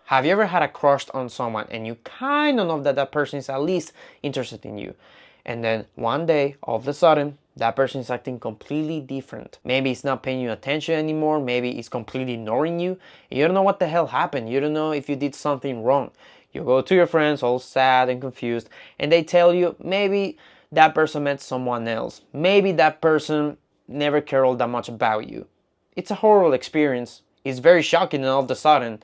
Have you ever had a crush on someone and you kind of know that that person is at least interested in you? And then one day, all of a sudden, that person is acting completely different. Maybe it's not paying you attention anymore. Maybe it's completely ignoring you. You don't know what the hell happened. You don't know if you did something wrong. You go to your friends all sad and confused and they tell you maybe that person met someone else. Maybe that person never cared all that much about you. It's a horrible experience. It's very shocking all of a sudden.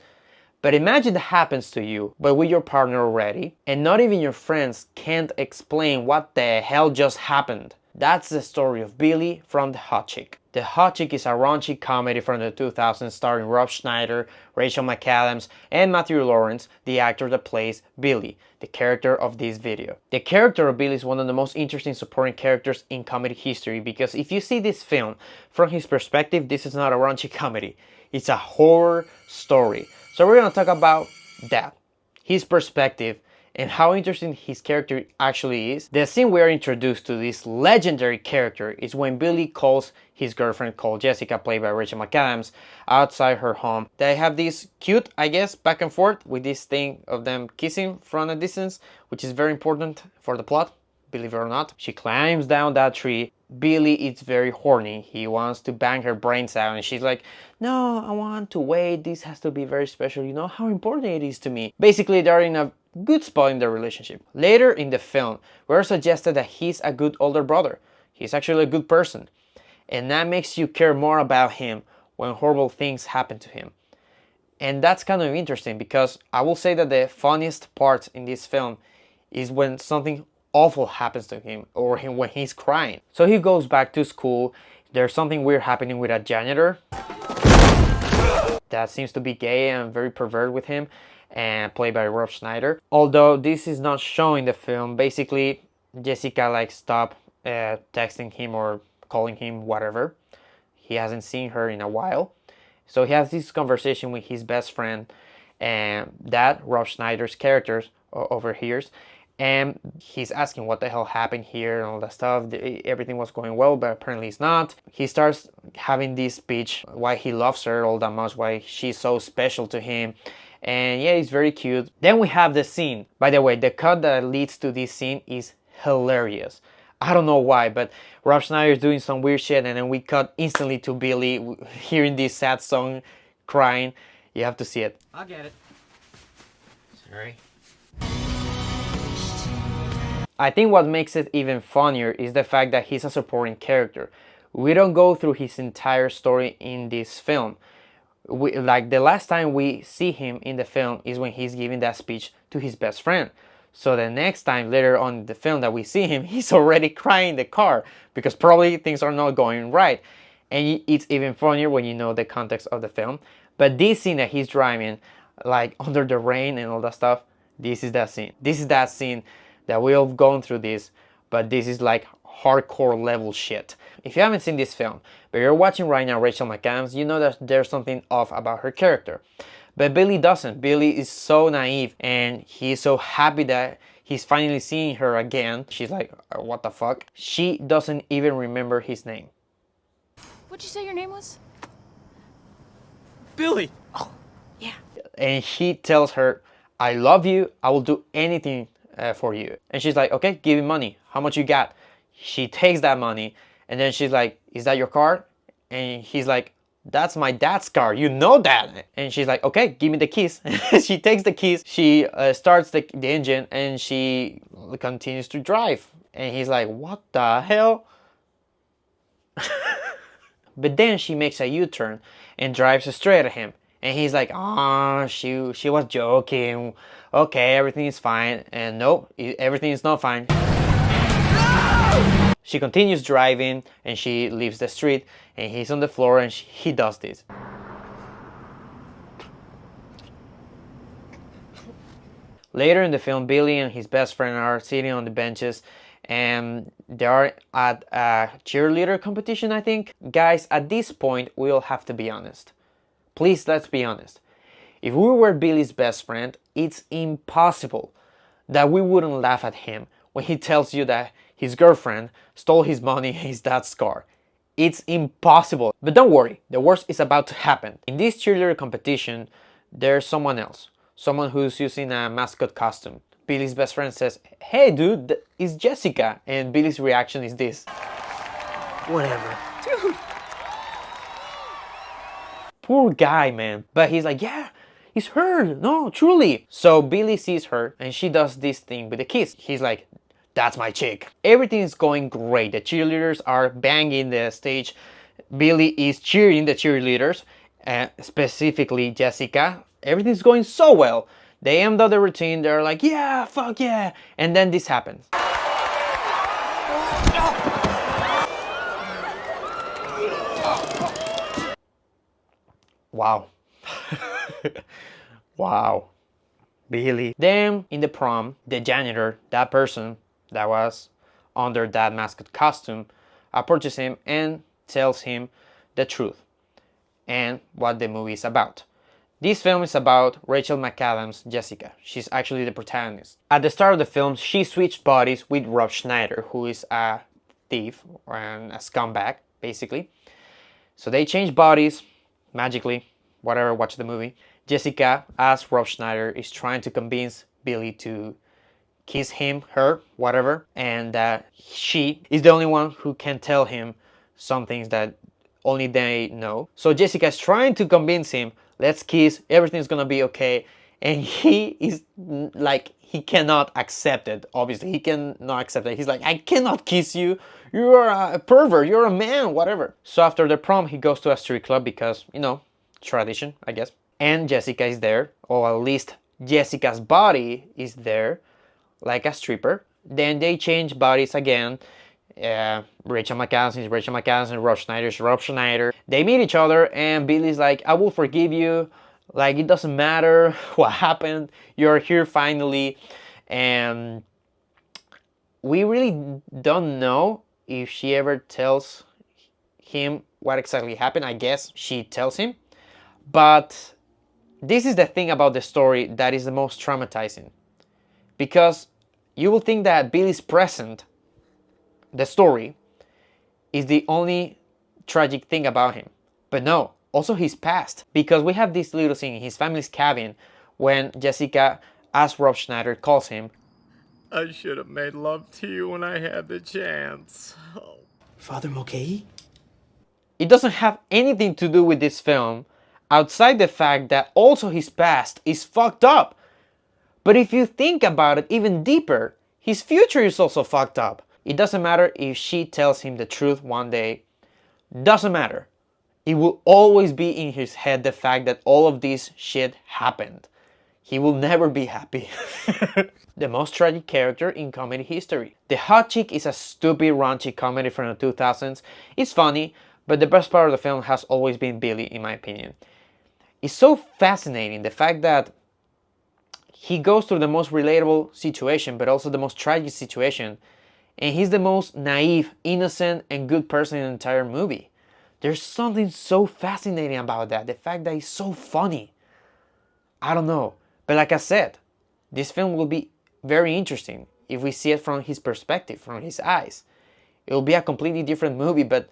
But imagine that happens to you, but with your partner already, and not even your friends can't explain what the hell just happened. That's the story of Billy from The Hot Chick. The Hot Chick is a raunchy comedy from the 2000s starring Rob Schneider, Rachel McAdams, and Matthew Lawrence, the actor that plays Billy, the character of this video. The character of Billy is one of the most interesting supporting characters in comedy history because if you see this film from his perspective, this is not a raunchy comedy. It's a horror story. So we're going to talk about that, his perspective, and how interesting his character actually is. The scene we are introduced to this legendary character is when Billy calls his girlfriend, called Jessica, played by Rachel McAdams, outside her home. They have this cute, I guess, back and forth with this thing of them kissing from a distance, which is very important for the plot, believe it or not. She climbs down that tree. Billy is very horny. He wants to bang her brains out and she's like, no, I want to wait. This has to be very special. You know how important it is to me. Basically, they're in a good spot in their relationship. Later in the film, we're suggested that he's a good older brother. He's actually a good person. And that makes you care more about him when horrible things happen to him. And that's kind of interesting because I will say that the funniest part in this film is when something awful happens to him or when he's crying. So he goes back to school. There's something weird happening with a janitor that seems to be gay and very perverted with him, and played by Rob Schneider. Although this is not shown in the film, basically Jessica like stopped texting him or calling him whatever. He hasn't seen her in a while. So he has this conversation with his best friend and that Rob Schneider's characters overhears. And he's asking what the hell happened here and all that stuff. Everything was going well, but apparently it's not. He starts having this speech why he loves her all that much, why she's so special to him. And yeah, it's very cute. Then we have the scene. By the way, the cut that leads to this scene is hilarious. I don't know why, but Rob Schneider is doing some weird shit and then we cut instantly to Billy hearing this sad song, crying. You have to see it. I'll get it. Sorry. I think what makes it even funnier is the fact that he's a supporting character. We don't go through his entire story in this film. Like the last time we see him in the film is when he's giving that speech to his best friend. So the next time later on in the film that we see him, he's already crying in the car because probably things are not going right. And it's even funnier when you know the context of the film. But this scene that he's driving, like under the rain and all that stuff, this is that scene. This is that scene that we have gone through this, but this is like hardcore level shit. If you haven't seen this film, but you're watching right now Rachel McAdams, you know that there's something off about her character. But Billy doesn't. Billy is so naive and he's so happy that he's finally seeing her again. She's like, what the fuck? She doesn't even remember his name. What'd you say your name was? Billy! Oh, yeah. And he tells her, I love you. I will do anything for you. And she's like, okay, give me money. How much you got? She takes that money and then she's like, is that your card? And he's like, that's my dad's car, you know that. And she's like, okay, give me the keys. She takes the keys, she starts the engine and she continues to drive. And he's like, what the hell? But then she makes a U-turn and drives straight at him. And he's like, oh, she was joking. Okay, everything is fine. And nope, everything is not fine. No! She continues driving and she leaves the street and he's on the floor and he does this. Later in the film, Billy and his best friend are sitting on the benches and they are at a cheerleader competition, I think. Guys, at this point, we'll have to be honest. Please, let's be honest. If we were Billy's best friend, it's impossible that we wouldn't laugh at him when he tells you that his girlfriend stole his money and his dad's car. It's impossible. But don't worry, the worst is about to happen. In this cheerleader competition, there's someone else. someone who's using a mascot costume. Billy's best friend says, "Hey dude, it's Jessica." And Billy's reaction is this. Whatever. Dude. Poor guy, man. But he's like, "Yeah, it's her. No, truly." So Billy sees her and she does this thing with the kiss. He's like, "That's my chick." Everything is going great. The cheerleaders are banging the stage. Billy is cheering the cheerleaders, specifically Jessica. Everything's going so well. They end up the routine. They're like, "Yeah, fuck yeah." And then this happens. Wow. Wow. Billy. Then in the prom, the janitor, that person that was under that mascot costume, approaches him and tells him the truth and what the movie is about. This film is about Rachel McAdams' Jessica. She's actually the protagonist. At the start of the film, she switched bodies with Rob Schneider, who is a thief and a scumbag, basically. So they changed bodies magically. Whatever, watch the movie. Jessica, as Rob Schneider, is trying to convince Billy to kiss him, her, whatever, and she is the only one who can tell him some things that only they know. So Jessica is trying to convince him, let's kiss, everything's gonna be okay. And he is like, he cannot accept it, obviously. He cannot accept it. He's like, "I cannot kiss you. You're a pervert. You're a man, whatever." So after the prom, he goes to a street club because, you know, tradition, I guess. And Jessica is there, or at least Jessica's body is there, like a stripper. Then they change bodies again. Rachel McAdams is Rachel McAdams and Rob Schneider is Rob Schneider. They meet each other and Billy's like, "I will forgive you. Like, it doesn't matter what happened. You're here finally." And we really don't know if she ever tells him what exactly happened. I guess she tells him. But this is the thing about the story that is the most traumatizing. Because you will think that Billy's present, the story, is the only tragic thing about him. But no, also his past. Because we have this little scene in his family's cabin when Jessica, as Rob Schneider calls him, "I should have made love to you when I had the chance." Oh. Father Mulcahy? It doesn't have anything to do with this film outside the fact that also his past is fucked up. But if you think about it even deeper, his future is also fucked up. It doesn't matter if she tells him the truth one day. Doesn't matter. It will always be in his head the fact that all of this shit happened. He will never be happy. The most tragic character in comedy history. The Hot Chick is a stupid, raunchy comedy from the 2000s. It's funny, but the best part of the film has always been Billy, in my opinion. It's so fascinating, the fact that he goes through the most relatable situation, but also the most tragic situation. And he's the most naive, innocent, and good person in the entire movie. There's something so fascinating about that. The fact that he's so funny. I don't know. But like I said, this film will be very interesting if we see it from his perspective, from his eyes. It will be a completely different movie, but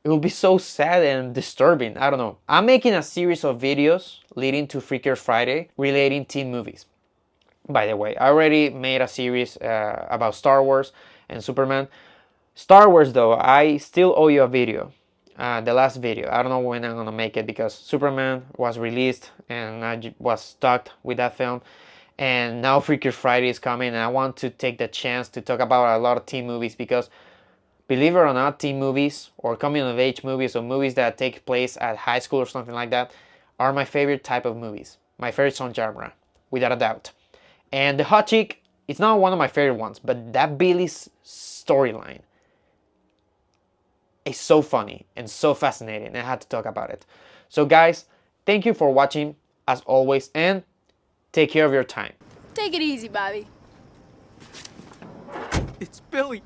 it will be so sad and disturbing. I don't know. I'm making a series of videos leading to Freaker Friday relating teen movies. By the way, I already made a series about Star Wars and Superman. Star Wars though, I still owe you a video. The last video. I don't know when I'm gonna make it because Superman was released and I was stuck with that film. And now Freaker Friday is coming and I want to take the chance to talk about a lot of teen movies because believe it or not, teen movies or coming of age movies or movies that take place at high school or something like that are my favorite type of movies. My favorite genre, without a doubt. And The Hot Chick, it's not one of my favorite ones, but that Billy's storyline is so funny and so fascinating and I had to talk about it. So guys, thank you for watching as always and take care of your time. Take it easy, Bobby. It's Billy.